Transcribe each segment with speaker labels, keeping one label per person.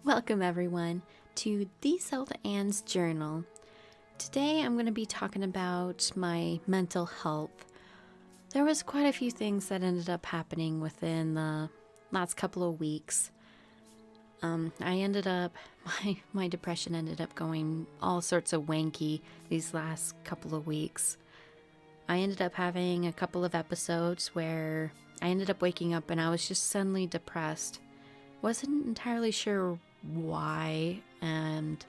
Speaker 1: Welcome everyone to the Zelda Ann's Journal. Today I'm going to be talking about my mental health. There was quite a few things that ended up happening within the last couple of weeks. My depression ended up going all sorts of wanky these last couple of weeks. I ended up having a couple of episodes where I ended up waking up and I was just suddenly depressed. Wasn't entirely sure why, and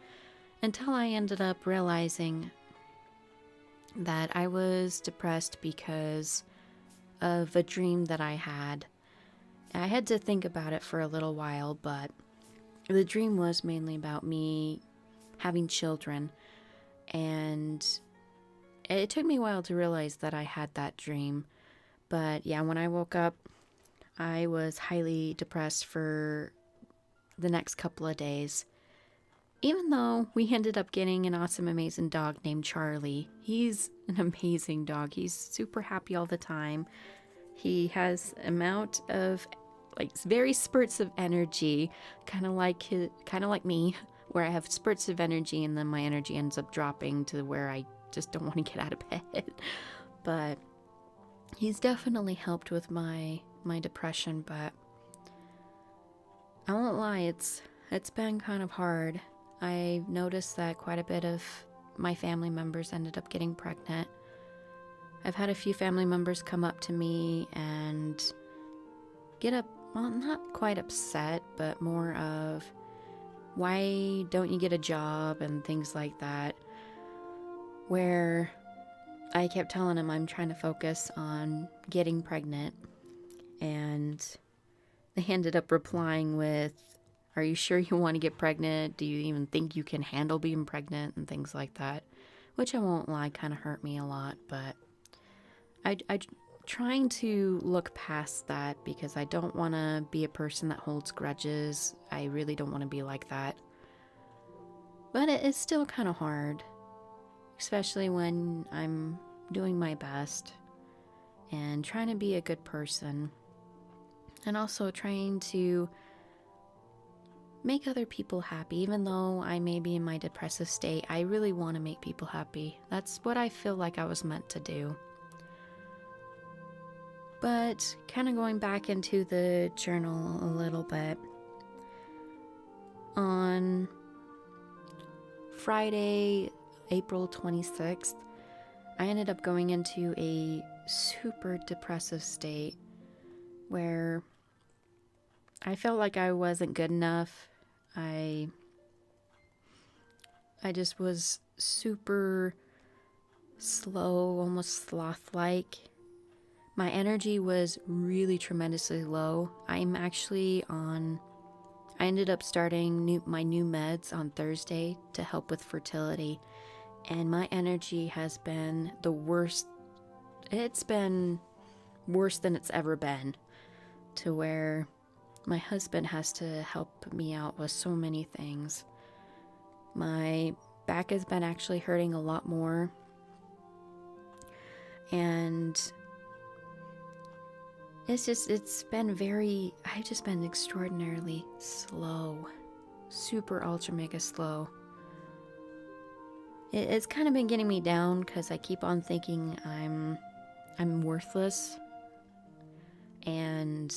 Speaker 1: until I ended up realizing that I was depressed because of a dream that I had. I had to think about it for a little while, but the dream was mainly about me having children, and it took me a while to realize that I had that dream. But yeah, when I woke up, I was highly depressed for the next couple of days. Even though we ended up getting an awesome, amazing dog named Charlie. He's an amazing dog. He's super happy all the time. He has amount of very spurts of energy, kind of like me, where I have spurts of energy and then my energy ends up dropping to where I just don't want to get out of bed. But he's definitely helped with my depression, but I won't lie, it's been kind of hard. I noticed that quite a bit of my family members ended up getting pregnant. I've had a few family members come up to me and not quite upset, but more of, why don't you get a job and things like that, where I kept telling them I'm trying to focus on getting pregnant, and they ended up replying with, are you sure you want to get pregnant? Do you even think you can handle being pregnant? And things like that, which I won't lie, kind of hurt me a lot, but I trying to look past that because I don't want to be a person that holds grudges. I really don't want to be like that. But it is still kind of hard, especially when I'm doing my best and trying to be a good person. And also trying to make other people happy. Even though I may be in my depressive state, I really want to make people happy. That's what I feel like I was meant to do. But kind of going back into the journal a little bit. On Friday, April 26th, I ended up going into a super depressive state where I felt like I wasn't good enough. I just was super slow, almost sloth-like. My energy was really tremendously low. I ended up starting my new meds on Thursday to help with fertility, and my energy has been the worst. It's been worse than it's ever been, to where my husband has to help me out with so many things. My back has been actually hurting a lot more. And I've just been extraordinarily slow. Super ultra mega slow. It's kind of been getting me down because I keep on thinking I'm worthless. And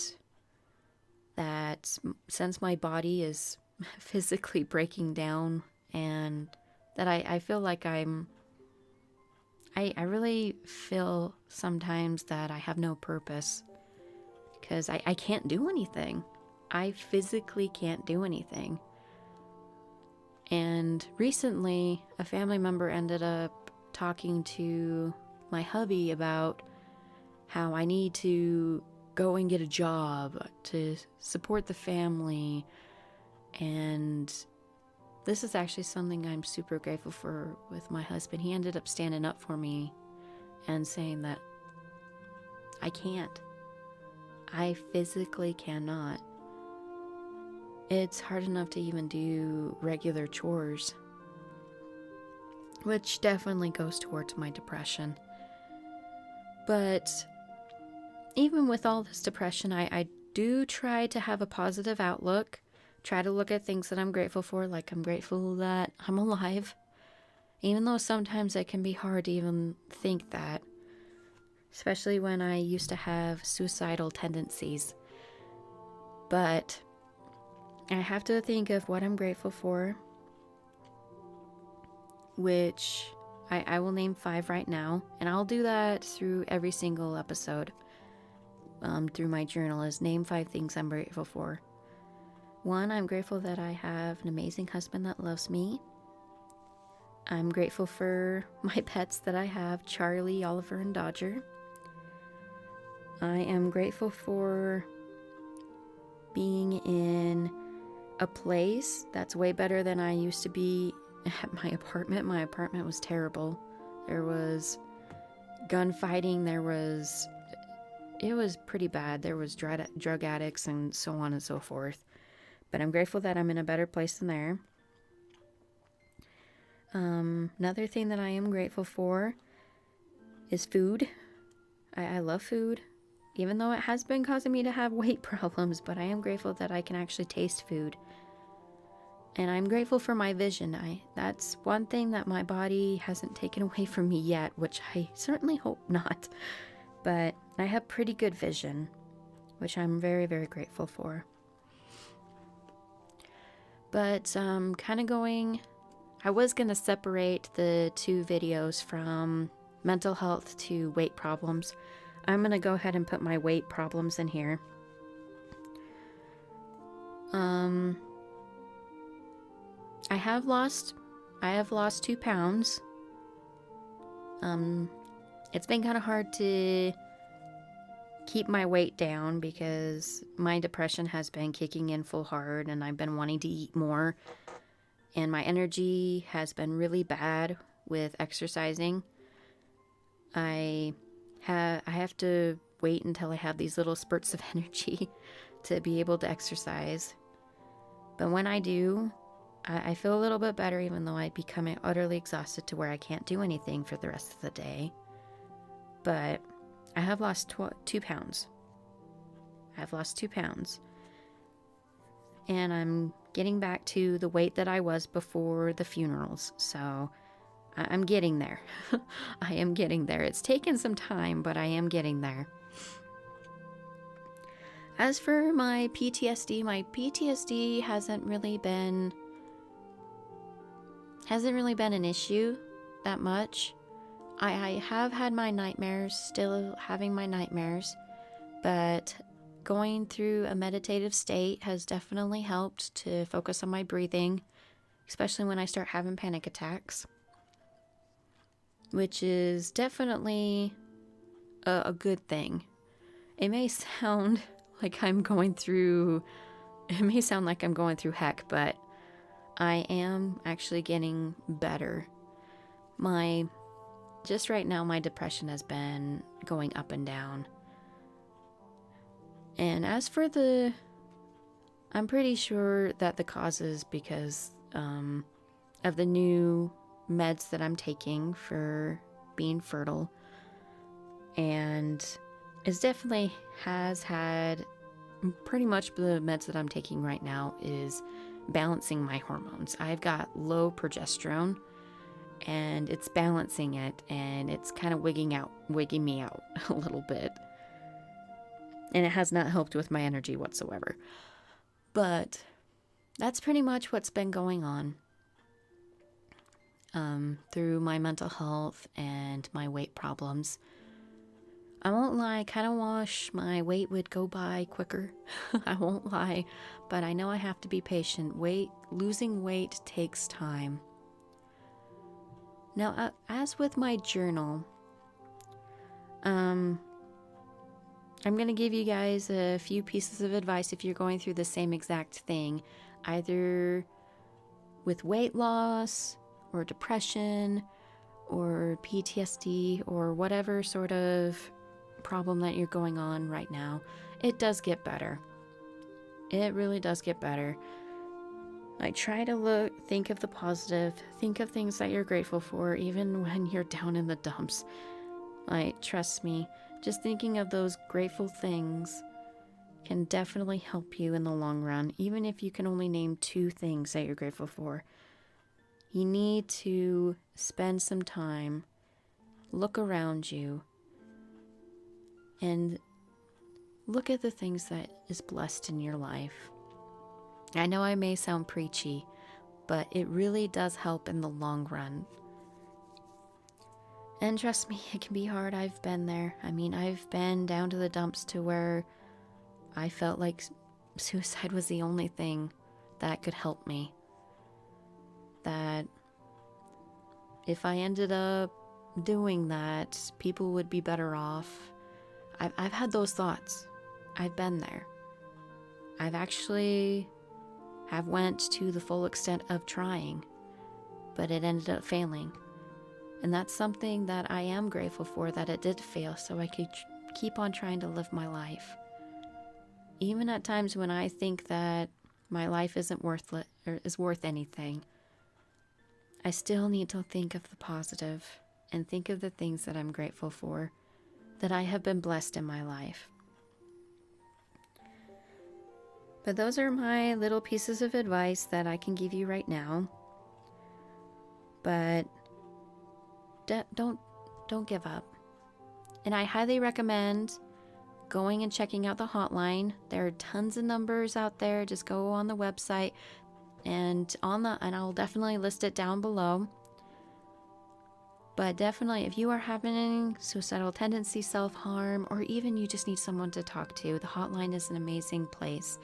Speaker 1: that since my body is physically breaking down, and that I feel like I really feel sometimes that I have no purpose, because I can't do anything. I physically can't do anything. And recently, a family member ended up talking to my hubby about how I need to go and get a job to support the family. And this is actually something I'm super grateful for with my husband. He ended up standing up for me and saying that I can't. I physically cannot. It's hard enough to even do regular chores, which definitely goes towards my depression. But even with all this depression, I do try to have a positive outlook. Try to look at things that I'm grateful for, like I'm grateful that I'm alive. Even though sometimes it can be hard to even think that. Especially when I used to have suicidal tendencies. But I have to think of what I'm grateful for, which I will name 5 right now, and I'll do that through every single episode through my journal, is name 5 things I'm grateful for. 1, I'm grateful that I have an amazing husband that loves me. I'm grateful for my pets that I have, Charlie, Oliver, and Dodger. I am grateful for being in a place that's way better than I used to be at my apartment. My apartment was terrible. There was gunfighting, it was pretty bad. There was drug addicts and so on and so forth. But I'm grateful that I'm in a better place than there. Another thing that I am grateful for is food. I love food, even though it has been causing me to have weight problems, but I am grateful that I can actually taste food. And I'm grateful for my vision. That's one thing that my body hasn't taken away from me yet, which I certainly hope not. But I have pretty good vision, which I'm very, very grateful for. But I was going to separate the 2 videos from mental health to weight problems. I'm going to go ahead and put my weight problems in here. I have lost 2 pounds. It's been kind of hard to keep my weight down because my depression has been kicking in full hard and I've been wanting to eat more. And my energy has been really bad with exercising. I have to wait until I have these little spurts of energy to be able to exercise. But when I do, I feel a little bit better, even though I become utterly exhausted to where I can't do anything for the rest of the day. But I have lost 2 pounds. I've lost 2 pounds. And I'm getting back to the weight that I was before the funerals. So I'm getting there. I am getting there. It's taken some time, but I am getting there. As for my PTSD hasn't really been an issue that much. I have had my nightmares, still having my nightmares, but going through a meditative state has definitely helped to focus on my breathing, especially when I start having panic attacks, which is definitely a good thing. It may sound like I'm going through heck, but I am actually getting better. Just right now, my depression has been going up and down. And as for I'm pretty sure that the cause is because of the new meds that I'm taking for being fertile. And it definitely has had, pretty much the meds that I'm taking right now is balancing my hormones. I've got low progesterone, and it's balancing it, and it's kind of wigging me out a little bit. And it has not helped with my energy whatsoever. But that's pretty much what's been going on through my mental health and my weight problems. I won't lie, I kind of wish my weight would go by quicker. I won't lie, but I know I have to be patient. Losing weight takes time. Now, as with my journal, I'm going to give you guys a few pieces of advice if you're going through the same exact thing, either with weight loss or depression or PTSD or whatever sort of problem that you're going on right now. It does get better. It really does get better. Like, try to think of the positive, think of things that you're grateful for, even when you're down in the dumps. Like, trust me, just thinking of those grateful things can definitely help you in the long run, even if you can only name 2 things that you're grateful for. You need to spend some time, look around you, and look at the things that is blessed in your life. I know I may sound preachy, but it really does help in the long run. And trust me, it can be hard. I've been there. I mean, I've been down to the dumps to where I felt like suicide was the only thing that could help me. That if I ended up doing that, people would be better off. I've had those thoughts. I've been there. I've actually have went to the full extent of trying, but it ended up failing. And that's something that I am grateful for, that it did fail, so I could keep on trying to live my life. Even at times when I think that my life isn't worth anything, I still need to think of the positive and think of the things that I'm grateful for, that I have been blessed in my life. But those are my little pieces of advice that I can give you right now. But don't give up. And I highly recommend going and checking out the hotline. There are tons of numbers out there. Just go on the website and I'll definitely list it down below. But definitely, if you are having suicidal tendency, self-harm, or even you just need someone to talk to, the hotline is an amazing place.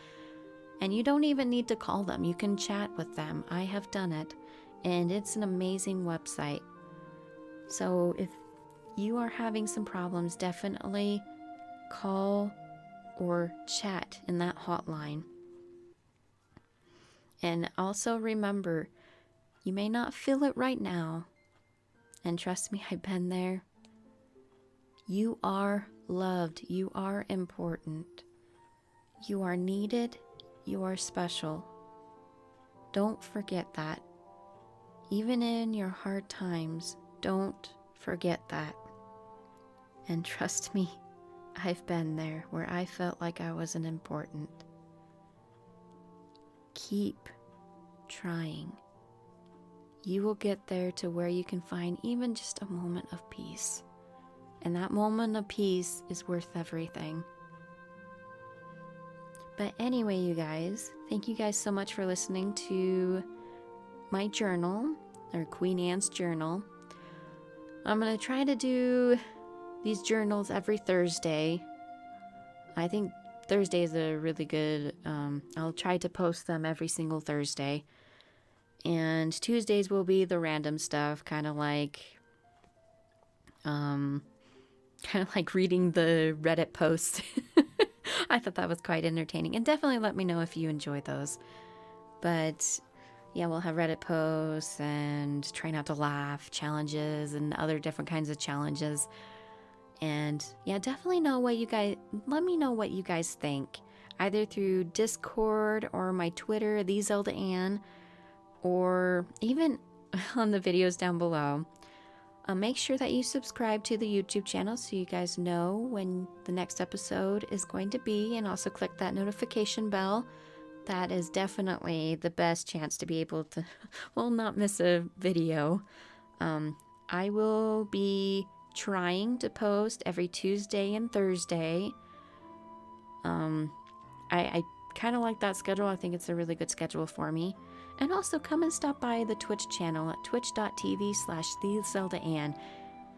Speaker 1: And you don't even need to call them. You can chat with them. I have done it, and it's an amazing website. So if you are having some problems, definitely call or chat in that hotline. And also remember, you may not feel it right now. And trust me, I've been there. You are loved. You are important. You are needed. You are special. Don't forget that. Even in your hard times, don't forget that. And trust me, I've been there where I felt like I wasn't important. Keep trying. You will get there to where you can find even just a moment of peace. And that moment of peace is worth everything. But anyway, you guys, thank you guys so much for listening to my journal, or Queen Anne's journal. I'm going to try to do these journals every Thursday. I think Thursday is a really good, I'll try to post them every single Thursday. And Tuesdays will be the random stuff, kind of like reading the Reddit posts. I thought that was quite entertaining, and definitely let me know if you enjoy those. But yeah, we'll have Reddit posts and try not to laugh challenges and other different kinds of challenges. And yeah, definitely let me know what you guys think, either through Discord or my Twitter, the Zelda Ann, or even on the videos down below. Make sure that you subscribe to the YouTube channel so you guys know when the next episode is going to be, and also click that notification bell. That is definitely the best chance to be able to, not miss a video. I will be trying to post every Tuesday and Thursday. I kind of like that schedule. I think it's a really good schedule for me. And also come and stop by the Twitch channel at twitch.tv/thezeldaann.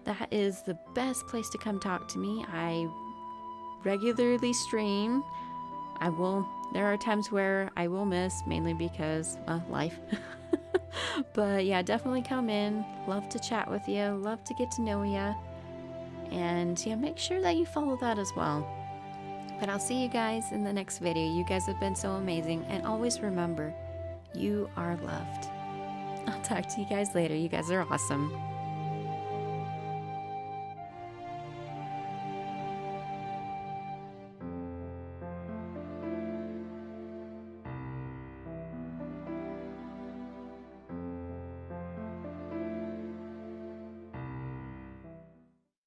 Speaker 1: That is the best place to come talk to me. I regularly stream. There are times where I will miss, mainly because, life. But yeah, definitely come in. Love to chat with you. Love to get to know you. And yeah, make sure that you follow that as well. But I'll see you guys in the next video. You guys have been so amazing. And always remember, you are loved. I'll talk to you guys later. You guys are awesome.